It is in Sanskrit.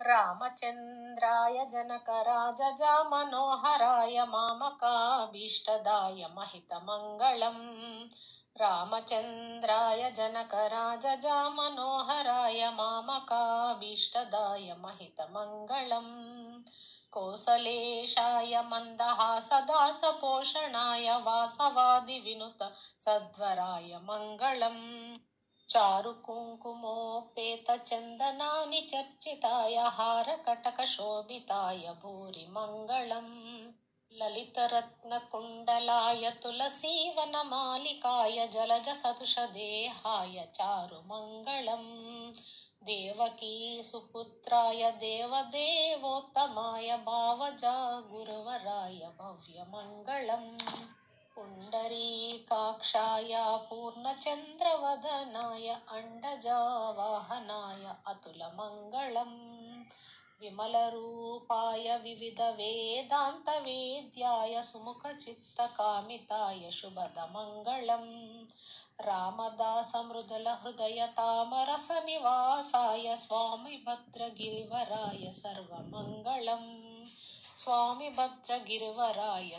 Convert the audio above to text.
रामचन्द्राय जनकराजजामनोहराय मामकाभीष्टदाय महितमङ्गलम् रामचन्द्राय जनकराजजामनोहराय मामकाभीष्टदाय महितमङ्गलम् कोसलेशाय मन्दहासदासपोषणाय वासवादिविनुत सद्वराय मङ्गलम् चारुकुङ्कुमोपेतचन्दनानि चर्चिताय हारकटकशोभिताय भूरि मङ्गलम् ललितरत्नकुण्डलाय तुलसीवनमालिकाय जलजसदृशदेहाय चारुमङ्गलम् देवकी सुपुत्राय देवदेवोत्तमाय भावजा गुरुवराय भव्यमङ्गलम् पुण्डरीकाक्षाय पूर्णचन्द्रवदनाय अण्डजावाहनाय अतुलमङ्गलम् विमलरूपाय विविधवेदान्तवेद्याय सुमुखचित्तकामिताय शुभदमङ्गलम् रामदासमृदुलहृदयतामरसनिवासाय स्वामि भद्रगिरिवराय सर्वमङ्गलम् स्वामि भद्रगिरिवराय